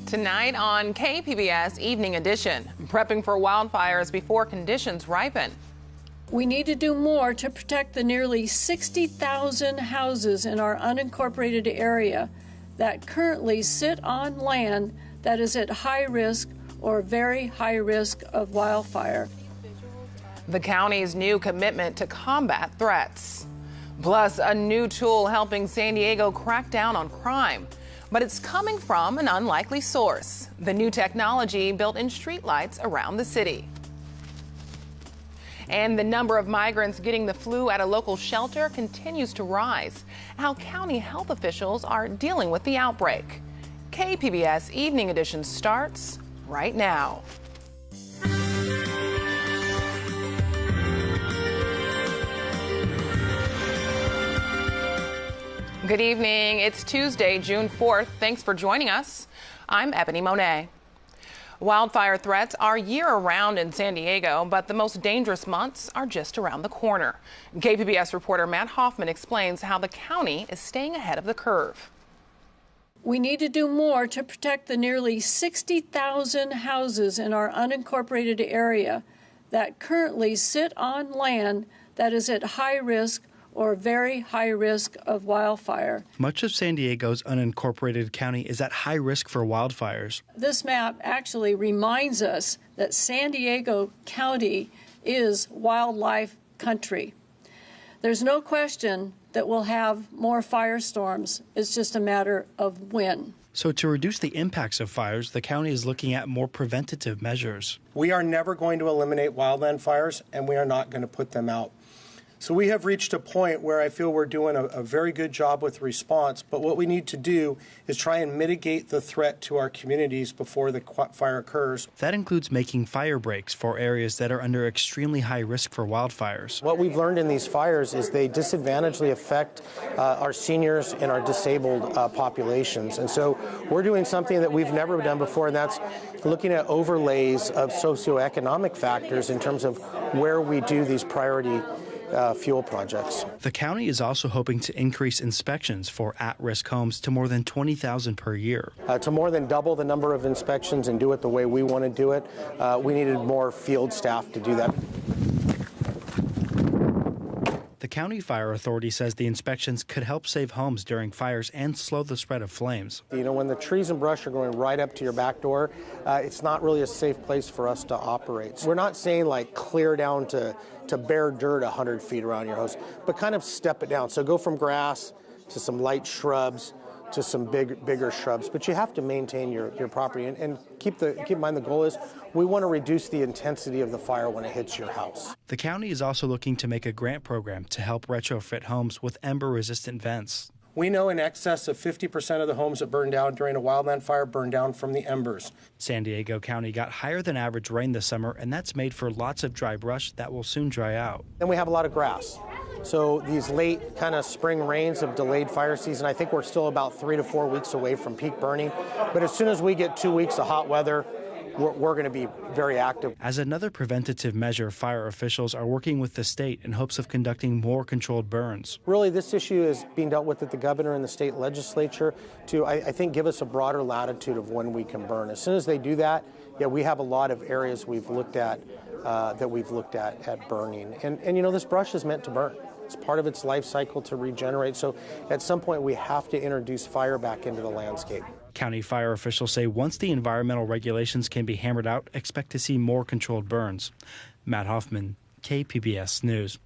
Tonight on KPBS Evening Edition, prepping for wildfires before conditions ripen. We need to do more to protect the nearly 60,000 houses in our unincorporated area that currently sit on land that is at high risk or very high risk of wildfire. The county's new commitment to combat threats. Plus, a new tool helping San Diego crack down on crime. But it's coming from an unlikely source, the new technology built in streetlights around the city. And the number of migrants getting the flu at a local shelter continues to rise. How county health officials are dealing with the outbreak. KPBS Evening Edition starts right now. Good evening. It's Tuesday, June 4th. Thanks for joining us. I'm Ebony Monet. Wildfire threats are year-round in San Diego, but the most dangerous months are just around the corner. KPBS reporter Matt Hoffman explains how the county is staying ahead of the curve. We need to do more to protect the nearly 60,000 houses in our unincorporated area that currently sit on land that is at high risk or very high risk of wildfire. Much of San Diego's unincorporated county is at high risk for wildfires. This map actually reminds us that San Diego County is wildlife country. There's no question that we'll have more firestorms. It's just a matter of when. So to reduce the impacts of fires, the county is looking at more preventative measures. We are never going to eliminate wildland fires, and we are not going to put them out. So we have reached a point where I feel we're doing a very good job with response, but what we need to do is try and mitigate the threat to our communities before the fire occurs. That includes making fire breaks for areas that are under extremely high risk for wildfires. What we've learned in these fires is they disadvantageously affect our seniors and our disabled populations. And so we're doing something that we've never done before, and that's looking at overlays of socioeconomic factors in terms of where we do these priority fuel projects. The county is also hoping to increase inspections for at-risk homes to more than 20,000 per year. To more than double the number of inspections and do it the way we want to do it, we needed more field staff to do that. The County Fire Authority says the inspections could help save homes during fires and slow the spread of flames. You know, when the trees and brush are going right up to your back door, it's not really a safe place for us to operate. So we're not saying like clear down to bare dirt 100 feet around your house, but kind of step it down. So go from grass to some light shrubs to some bigger shrubs, but you have to maintain your property and keep in mind the goal is we want to reduce the intensity of the fire when it hits your house. The county is also looking to make a grant program to help retrofit homes with ember-resistant vents. We know in excess of 50% of the homes that burn down during a wildland fire burn down from the embers. San Diego County got higher than average rain this summer, and that's made for lots of dry brush that will soon dry out. And we have a lot of grass. So these late kind of spring rains have delayed fire season. I think we're still about 3 to 4 weeks away from peak burning. But as soon as we get 2 weeks of hot weather, we're going to be very active. As another preventative measure, fire officials are working with the state in hopes of conducting more controlled burns. Really, this issue is being dealt with at the governor and the state legislature to, I think, give us a broader latitude of when we can burn. As soon as they do that, yeah, we have a lot of areas we've looked at at burning. And you know, this brush is meant to burn. It's part of its life cycle to regenerate. So at some point, we have to introduce fire back into the landscape. County fire officials say once the environmental regulations can be hammered out, expect to see more controlled burns. Matt Hoffman, KPBS News.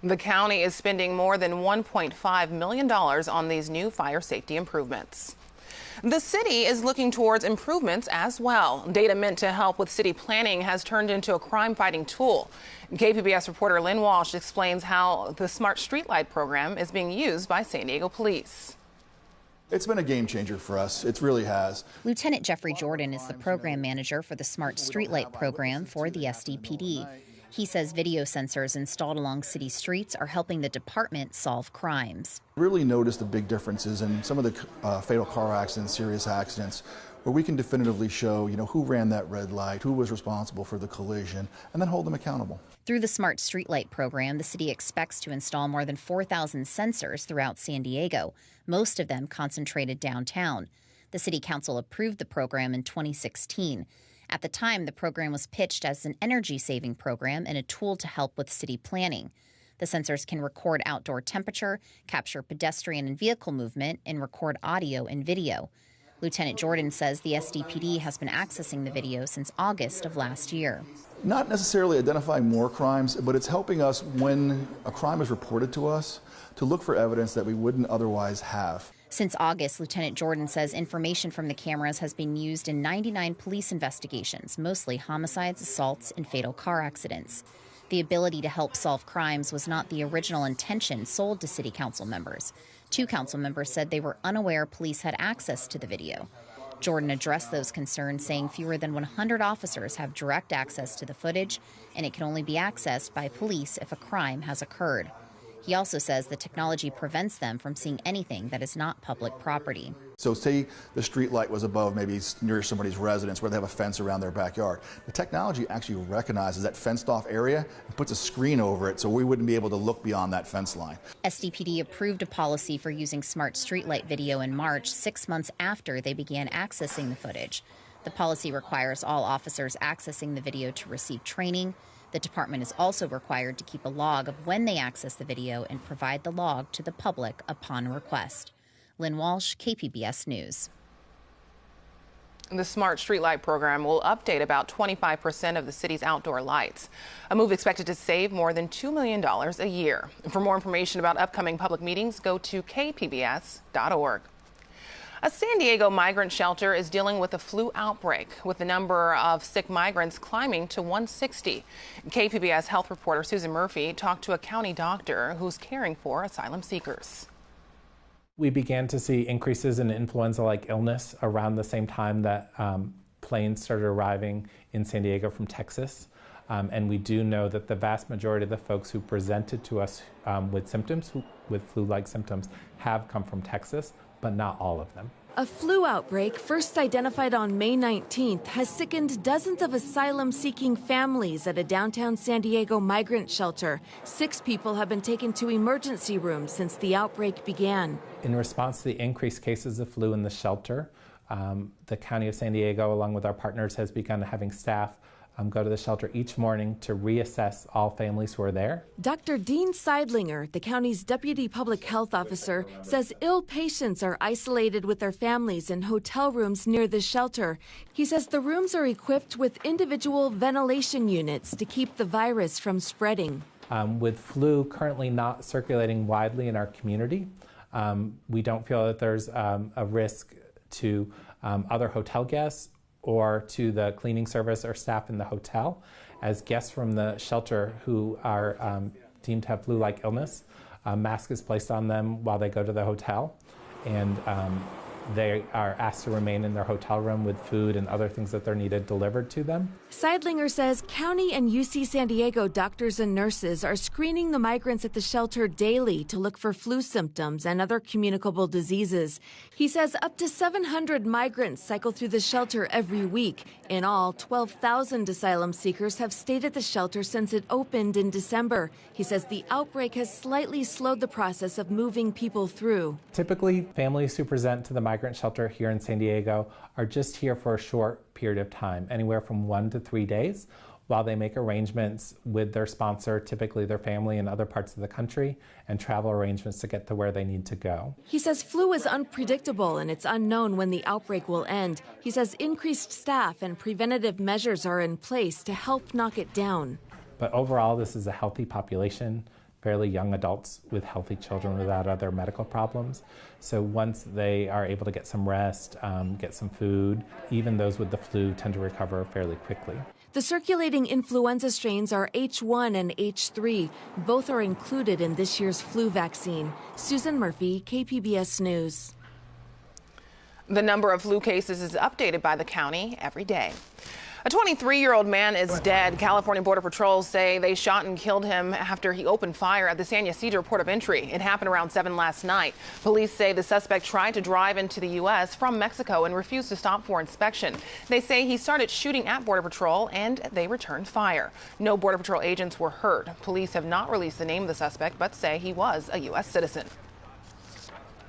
The county is spending more than $1.5 million on these new fire safety improvements. The city is looking towards improvements as well. Data meant to help with city planning has turned into a crime-fighting tool. KPBS reporter Lynn Walsh explains how the Smart Streetlight program is being used by San Diego Police. It's been a game changer for us. It really has. Lieutenant Jeffrey Jordan is the program manager for the Smart Streetlight program for the SDPD. He says video sensors installed along city streets are helping the department solve crimes. Really noticed the big differences in some of the fatal car accidents, serious accidents, where we can definitively show, who ran that red light, who was responsible for the collision, and then hold them accountable. Through the Smart Streetlight program, the city expects to install more than 4,000 sensors throughout San Diego, most of them concentrated downtown. The City Council approved the program in 2016. At the time, the program was pitched as an energy-saving program and a tool to help with city planning. The sensors can record outdoor temperature, capture pedestrian and vehicle movement, and record audio and video. Lieutenant Jordan says the SDPD has been accessing the video since August of last year. Not necessarily identifying more crimes, but it's helping us when a crime is reported to us to look for evidence that we wouldn't otherwise have. Since August, Lieutenant Jordan says information from the cameras has been used in 99 police investigations, mostly homicides, assaults, and fatal car accidents. The ability to help solve crimes was not the original intention sold to City Council members. 2 council members said they were unaware police had access to the video. Jordan addressed those concerns, saying fewer than 100 officers have direct access to the footage, and it can only be accessed by police if a crime has occurred. He also says the technology prevents them from seeing anything that is not public property. So say the street light was above maybe near somebody's residence where they have a fence around their backyard. The technology actually recognizes that fenced off area and puts a screen over it so we wouldn't be able to look beyond that fence line. SDPD approved a policy for using smart streetlight video in March, 6 months after they began accessing the footage. The policy requires all officers accessing the video to receive training. The department is also required to keep a log of when they access the video and provide the log to the public upon request. Lynn Walsh, KPBS News. The Smart Streetlight program will update about 25% of the city's outdoor lights, a move expected to save more than $2 million a year. For more information about upcoming public meetings, go to kpbs.org. A San Diego migrant shelter is dealing with a flu outbreak, with the number of sick migrants climbing to 160. KPBS health reporter Susan Murphy talked to a county doctor who's caring for asylum seekers. We began to see increases in influenza-like illness around the same time that planes started arriving in San Diego from Texas. And we do know that the vast majority of the folks who presented to us with symptoms, with flu-like symptoms, have come from Texas, but not all of them. A flu outbreak, first identified on May 19th, has sickened dozens of asylum-seeking families at a downtown San Diego migrant shelter. 6 people have been taken to emergency rooms since the outbreak began. In response to the increased cases of flu in the shelter, the County of San Diego, along with our partners, has begun having staff go to the shelter each morning to reassess all families who are there. Dr. Dean Seidlinger, the county's deputy public health officer, says ill patients are isolated with their families in hotel rooms near the shelter. He says the rooms are equipped with individual ventilation units to keep the virus from spreading. With flu currently not circulating widely in our community, we don't feel that there's a risk to other hotel guests or to the cleaning service or staff in the hotel. As guests from the shelter who are deemed to have flu-like illness, a mask is placed on them while they go to the hotel, and they are asked to remain in their hotel room with food and other things that they're needed delivered to them. Seidlinger says county and UC San Diego doctors and nurses are screening the migrants at the shelter daily to look for flu symptoms and other communicable diseases. He says up to 700 migrants cycle through the shelter every week. In all, 12,000 asylum seekers have stayed at the shelter since it opened in December. He says the outbreak has slightly slowed the process of moving people through. Typically, families who present to the migrant shelter here in San Diego are just here for a short period of time, anywhere from 1 to 3 days, while they make arrangements with their sponsor, typically their family in other parts of the country, and travel arrangements to get to where they need to go. He says flu is unpredictable and it's unknown when the outbreak will end. He says increased staff and preventative measures are in place to help knock it down. But overall, this is a healthy population, fairly young adults with healthy children without other medical problems. So once they are able to get some rest, get some food, even those with the flu tend to recover fairly quickly. The circulating influenza strains are H1 and H3. Both are included in this year's flu vaccine. Susan Murphy, KPBS News. The number of flu cases is updated by the county every day. A 23-year-old man is dead. California Border Patrol say they shot and killed him after he opened fire at the San Ysidro port of entry. It happened around 7 last night. Police say the suspect tried to drive into the U.S. from Mexico and refused to stop for inspection. They say he started shooting at Border Patrol and they returned fire. No Border Patrol agents were hurt. Police have not released the name of the suspect but say he was a U.S. citizen.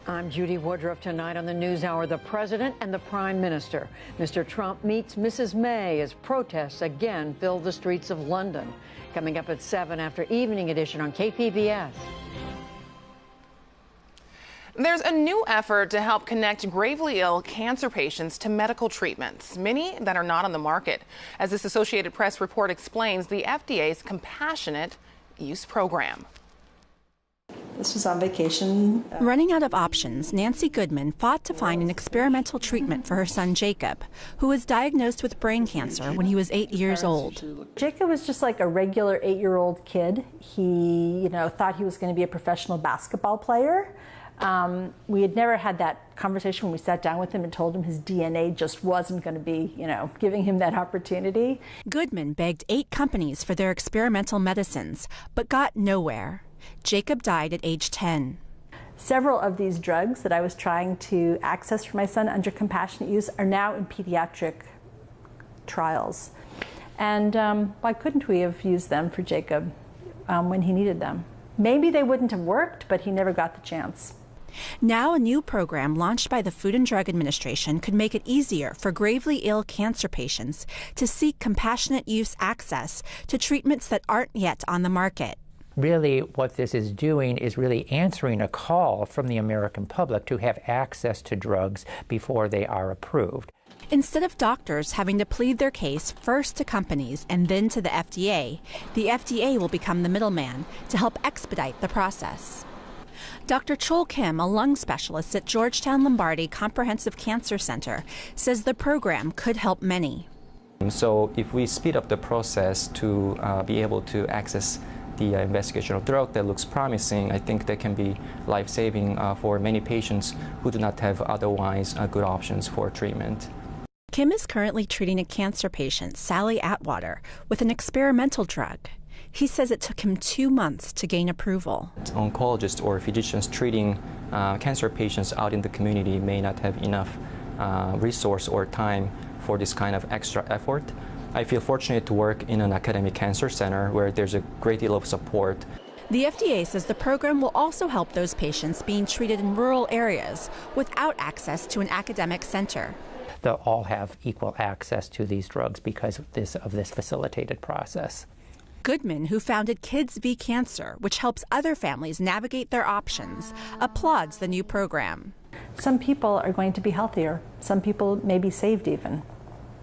I'm Judy Woodruff. Tonight on the NewsHour, the president and the prime minister. Mr. Trump meets Mrs. May as protests again fill the streets of London. Coming up at 7 after Evening Edition on KPBS. There's a new effort to help connect gravely ill cancer patients to medical treatments, many that are not on the market. As this Associated Press report explains, the FDA's compassionate use program. This was on vacation. Running out of options, Nancy Goodman fought to find an experimental treatment for her son Jacob, who was diagnosed with brain cancer when he was 8 years old. Jacob was just like a regular 8-year-old kid. He, thought he was going to be a professional basketball player. We had never had that conversation when we sat down with him and told him his DNA just wasn't going to be, giving him that opportunity. Goodman begged 8 companies for their experimental medicines, but got nowhere. Jacob died at age 10. Several of these drugs that I was trying to access for my son under compassionate use are now in pediatric trials. And why couldn't we have used them for Jacob when he needed them? Maybe they wouldn't have worked, but he never got the chance. Now a new program launched by the Food and Drug Administration could make it easier for gravely ill cancer patients to seek compassionate use access to treatments that aren't yet on the market. Really, what this is doing is really answering a call from the American public to have access to drugs before they are approved. Instead of doctors having to plead their case first to companies and then to the FDA will become the middleman to help expedite the process. Dr. Chol Kim, a lung specialist at Georgetown Lombardi Comprehensive Cancer Center, says the program could help many. So if we speed up the process to be able to access the investigational drug that looks promising, I think that can be life-saving for many patients who do not have otherwise good options for treatment. Kim is currently treating a cancer patient, Sally Atwater, with an experimental drug. He says it took him 2 months to gain approval. Oncologists or physicians treating cancer patients out in the community may not have enough resource or time for this kind of extra effort. I feel fortunate to work in an academic cancer center where there's a great deal of support. The FDA says the program will also help those patients being treated in rural areas without access to an academic center. They'll all have equal access to these drugs because of this facilitated process. Goodman, who founded Kids v. Cancer, which helps other families navigate their options, applauds the new program. Some people are going to be healthier. Some people may be saved even.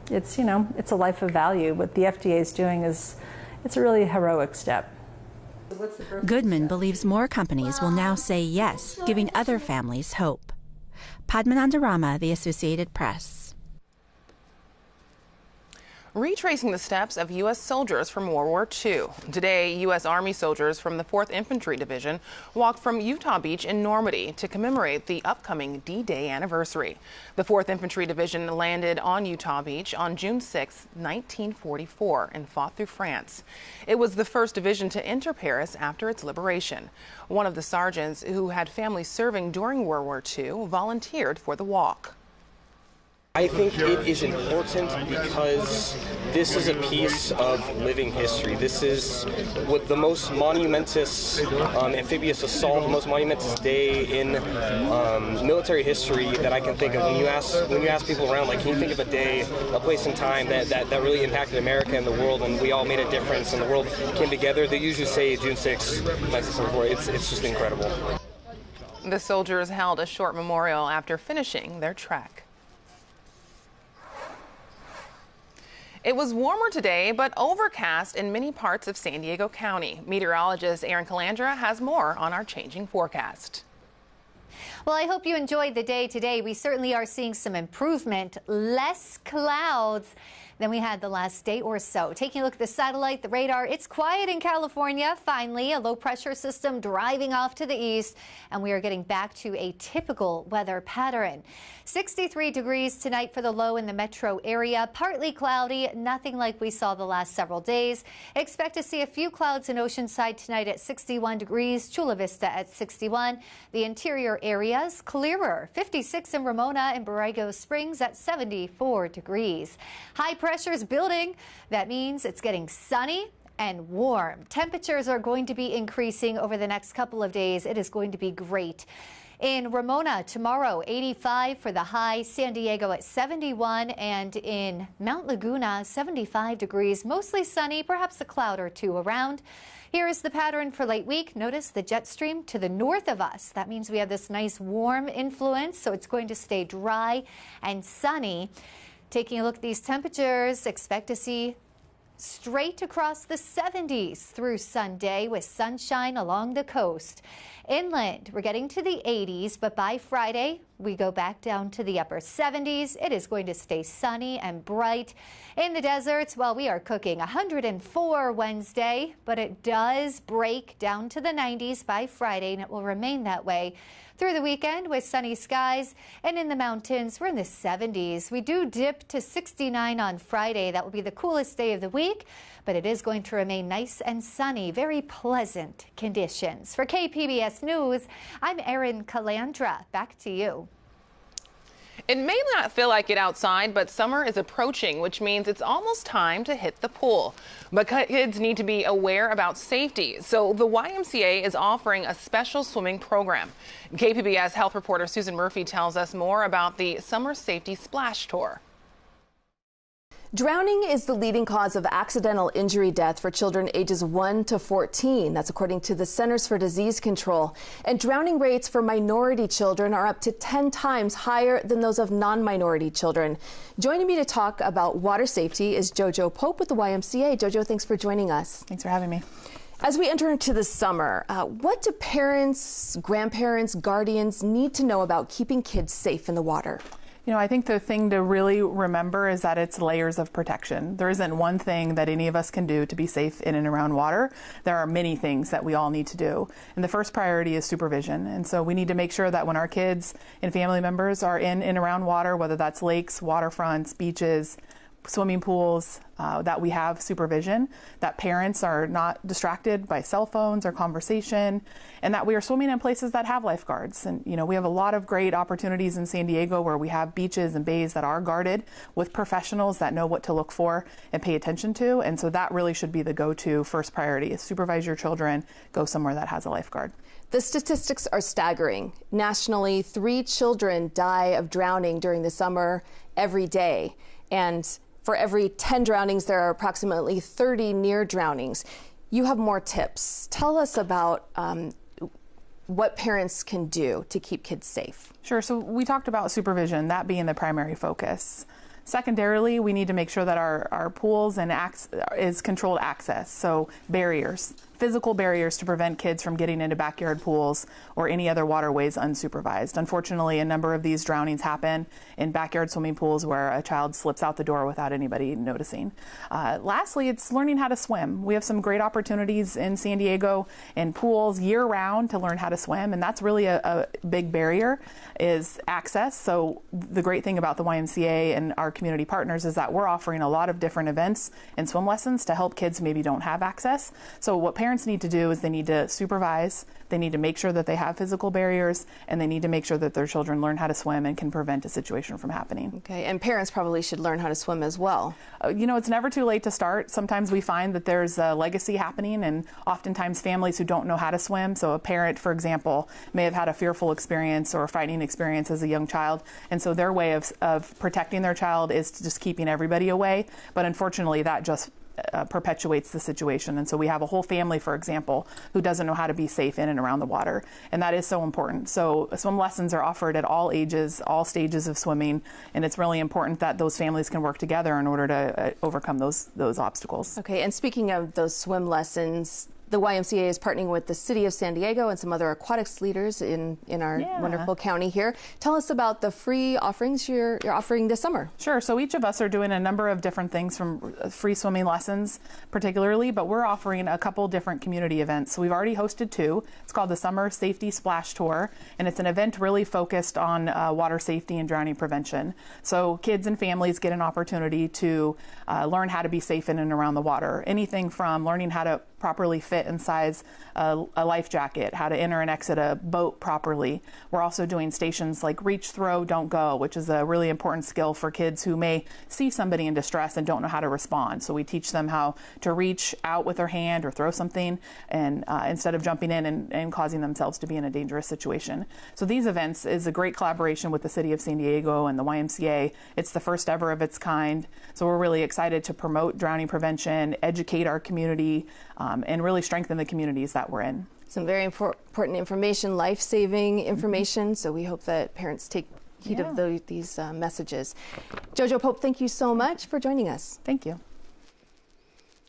It's, it's a life of value. What the FDA is doing it's a really heroic step. Goodman believes more companies will now say yes, giving other families hope. Padmananda Rama, The Associated Press. Retracing the steps of U.S. soldiers from World War II. Today, U.S. Army soldiers from the 4th Infantry Division walked from Utah Beach in Normandy to commemorate the upcoming D-Day anniversary. The 4th Infantry Division landed on Utah Beach on June 6, 1944, and fought through France. It was the first division to enter Paris after its liberation. One of the sergeants who had family serving during World War II volunteered for the walk. I think it is important because this is a piece of living history. This is what the most monumentous amphibious assault, the most monumentous day in military history that I can think of. When you ask people around, like, can you think of a day, a place in time that really impacted America and the world, and we all made a difference, and the world came together? They usually say June 6, 1944. It's just incredible. The soldiers held a short memorial after finishing their trek. It was warmer today, but overcast in many parts of San Diego County. Meteorologist Erin Calandra has more on our changing forecast. Well, I hope you enjoyed the day today. We certainly are seeing some improvement, less clouds than we had the last day or so. Taking a look at the satellite, the radar, it's quiet in California. Finally, a low pressure system driving off to the east, and we are getting back to a typical weather pattern. 63 degrees tonight for the low in the metro area. Partly cloudy, nothing like we saw the last several days. Expect to see a few clouds in Oceanside tonight at 61 degrees, Chula Vista at 61. The interior areas clearer, 56 in Ramona and Borrego Springs at 74 degrees. High pressure's building. That means it's getting sunny and warm. Temperatures are going to be increasing over the next couple of days. It is going to be great. In Ramona tomorrow, 85 for the high, San Diego at 71, and in Mount Laguna, 75 degrees, mostly sunny, perhaps a cloud or two around. Here is the pattern for late week. Notice the jet stream to the north of us. That means we have this nice warm influence, so it's going to stay dry and sunny. Taking a look at these temperatures, expect to see straight across the 70s through Sunday with sunshine along the coast. Inland, we're getting to the 80s, but by Friday, we go back down to the upper 70s. It is going to stay sunny and bright. In the deserts, well, we are cooking 104 Wednesday, but it does break down to the 90s by Friday, and it will remain that way through the weekend with sunny skies. And in the mountains, we're in the 70s. We do dip to 69 on Friday. That will be the coolest day of the week, but it is going to remain nice and sunny, very pleasant conditions. For KPBS News, I'm Erin Calandra. Back to you. It may not feel like it outside, but summer is approaching, which means it's almost time to hit the pool. But kids need to be aware about safety, so the YMCA is offering a special swimming program. KPBS health reporter Susan Murphy tells us more about the Summer Safety Splash Tour. Drowning is the leading cause of accidental injury death for children ages 1 to 14. That's according to the Centers for Disease Control. And drowning rates for minority children are up to 10 times higher than those of non-minority children. Joining me to talk about water safety is JoJo Pope with the YMCA. JoJo, thanks for joining us. Thanks for having me. As we enter into the summer, what do parents, grandparents, guardians need to know about keeping kids safe in the water? You know, I think the thing to really remember is that it's layers of protection. There isn't one thing that any of us can do to be safe in and around water. There are many things that we all need to do. And the first priority is supervision. And so we need to make sure that when our kids and family members are in and around water, whether that's lakes, waterfronts, beaches, swimming pools, that we have supervision, that parents are not distracted by cell phones or conversation, and that we are swimming in places that have lifeguards. And, you know, we have a lot of great opportunities in San Diego where we have beaches and bays that are guarded with professionals that know what to look for and pay attention to. And so that really should be the go-to first priority is supervise your children, go somewhere that has a lifeguard. The statistics are staggering. Nationally, 3 children die of drowning during the summer every day. And for every 10 drownings, there are approximately 30 near drownings. You have more tips. Tell us about what parents can do to keep kids safe. Sure. So we talked about supervision, that being the primary focus. Secondarily, we need to make sure that our pools and is controlled access, so barriers, physical barriers to prevent kids from getting into backyard pools or any other waterways unsupervised. Unfortunately, a number of these drownings happen in backyard swimming pools where a child slips out the door without anybody noticing. Lastly, it's learning how to swim. We have some great opportunities in San Diego in pools year-round to learn how to swim, and that's really a big barrier is access. So the great thing about the YMCA and our community partners is that we're offering a lot of different events and swim lessons to help kids maybe don't have access. So what parents need to do is they need to supervise, they need to make sure that they have physical barriers, and they need to make sure that their children learn how to swim and can prevent a situation from happening. Okay, and parents probably should learn how to swim as well. You know, it's never too late to start. Sometimes we find that there's a legacy happening, and oftentimes families who don't know how to swim. So a parent, for example, may have had a fearful experience or a frightening experience as a young child, and so their way of protecting their child is just keeping everybody away. But unfortunately, that just perpetuates the situation. And so we have a whole family, for example, who doesn't know how to be safe in and around the water. And that is so important. So swim lessons are offered at all ages, all stages of swimming. And it's really important that those families can work together in order to overcome those obstacles. Okay, and speaking of those swim lessons, the YMCA is partnering with the City of San Diego and some other aquatics leaders in our wonderful county here. Tell us about the free offerings you're offering this summer. Sure. So each of us are doing a number of different things, from free swimming lessons particularly, but we're offering a couple different community events. So we've already hosted 2. It's called the Summer Safety Splash Tour, and it's an event really focused on water safety and drowning prevention. So kids and families get an opportunity to learn how to be safe in and around the water. Anything from learning how to properly fit and size a life jacket, how to enter and exit a boat properly. We're also doing stations like reach, throw, don't go, which is a really important skill for kids who may see somebody in distress and don't know how to respond. So we teach them how to reach out with their hand or throw something, and instead of jumping in and causing themselves to be in a dangerous situation. So these events is a great collaboration with the City of San Diego and the YMCA. It's the first ever of its kind. So we're really excited to promote drowning prevention, educate our community, and really strengthen the communities that we're in. Some very important information, life-saving information. So we hope that parents take heed of these messages. Jojo Pope, thank you so much for joining us. Thank you.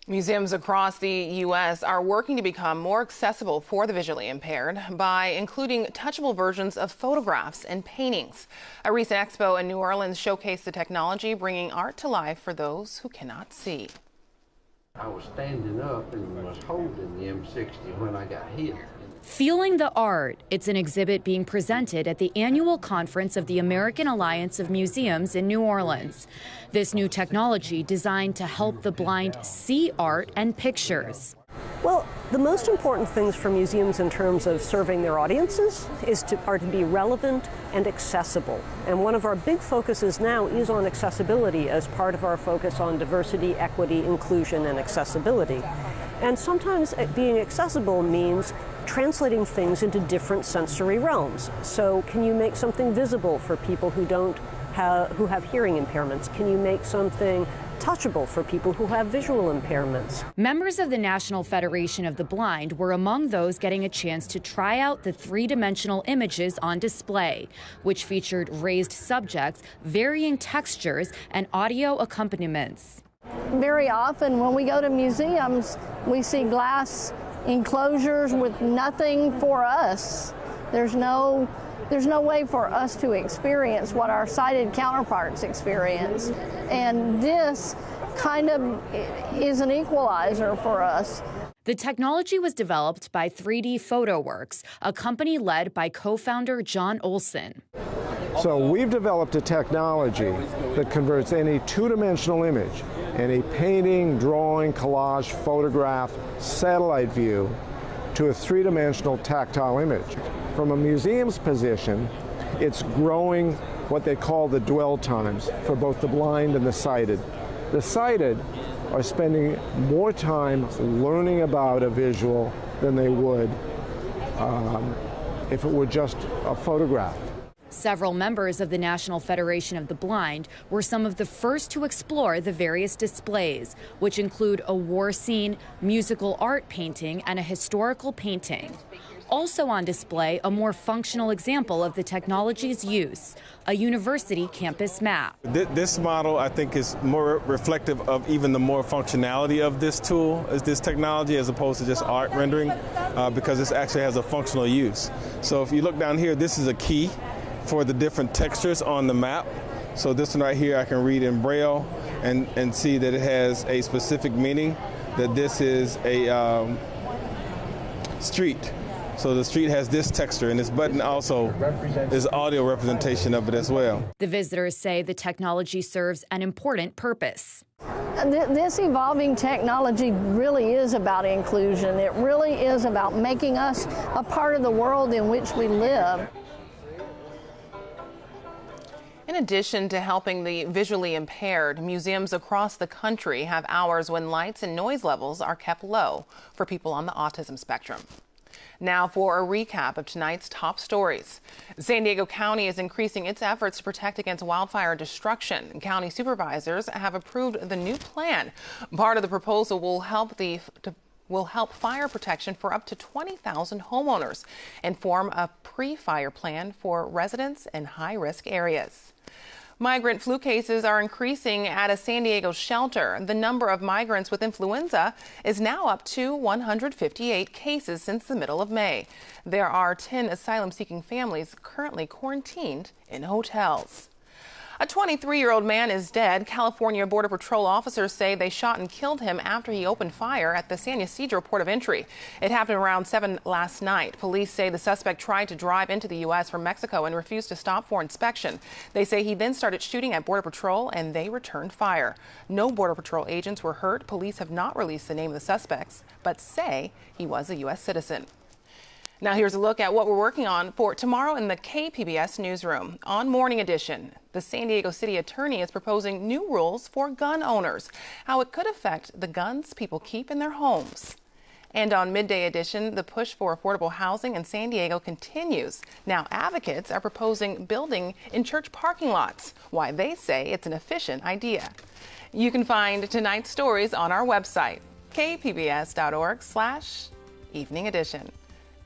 Museums across the U.S. are working to become more accessible for the visually impaired by including touchable versions of photographs and paintings. A recent expo in New Orleans showcased the technology bringing art to life for those who cannot see. I was standing up and was holding the M60 when I got hit. Feeling the Art. It's an exhibit being presented at the annual conference of the American Alliance of Museums in New Orleans. This new technology designed to help the blind see art and pictures. Well, the most important things for museums in terms of serving their audiences are to be relevant and accessible. And one of our big focuses now is on accessibility as part of our focus on diversity, equity, inclusion, and accessibility. And sometimes being accessible means translating things into different sensory realms. So can you make something visible for people who have hearing impairments? Can you make something touchable for people who have visual impairments? Members of the National Federation of the Blind were among those getting a chance to try out the three-dimensional images on display, which featured raised subjects, varying textures, and audio accompaniments. Very often when we go to museums, we see glass enclosures with nothing for us. There's no way for us to experience what our sighted counterparts experience. And this kind of is an equalizer for us. The technology was developed by 3D PhotoWorks, a company led by co-founder John Olson. So we've developed a technology that converts any two-dimensional image, any painting, drawing, collage, photograph, satellite view, to a three-dimensional tactile image. From a museum's position, it's growing what they call the dwell times for both the blind and the sighted. The sighted are spending more time learning about a visual than they would if it were just a photograph. Several members of the National Federation of the Blind were some of the first to explore the various displays, which include a war scene, musical art painting, and a historical painting. Also on display, a more functional example of the technology's use, a university campus map. This model, I think, is more reflective of even the more functionality of this tool, this technology, as opposed to just art rendering, because this actually has a functional use. So if you look down here, this is a key for the different textures on the map. So this one right here, I can read in Braille and see that it has a specific meaning, that this is a street. So the street has this texture, and this button also is audio representation of it as well. The visitors say the technology serves an important purpose. This evolving technology really is about inclusion. It really is about making us a part of the world in which we live. In addition to helping the visually impaired, museums across the country have hours when lights and noise levels are kept low for people on the autism spectrum. Now for a recap of tonight's top stories. San Diego County is increasing its efforts to protect against wildfire destruction. County supervisors have approved the new plan. Part of the proposal will help fire protection for up to 20,000 homeowners and form a pre-fire plan for residents in high-risk areas. Migrant flu cases are increasing at a San Diego shelter. The number of migrants with influenza is now up to 158 cases since the middle of May. There are 10 asylum-seeking families currently quarantined in hotels. A 23-year-old man is dead. California Border Patrol officers say they shot and killed him after he opened fire at the San Ysidro port of entry. It happened around 7 last night. Police say the suspect tried to drive into the U.S. from Mexico and refused to stop for inspection. They say he then started shooting at Border Patrol and they returned fire. No Border Patrol agents were hurt. Police have not released the name of the suspects, but say he was a U.S. citizen. Now here's a look at what we're working on for tomorrow in the KPBS newsroom. On Morning Edition, the San Diego City Attorney is proposing new rules for gun owners, how it could affect the guns people keep in their homes. And on Midday Edition, the push for affordable housing in San Diego continues. Now advocates are proposing building in church parking lots, why they say it's an efficient idea. You can find tonight's stories on our website, kpbs.org/evening edition.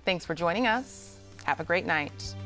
Thanks for joining us. Have a great night.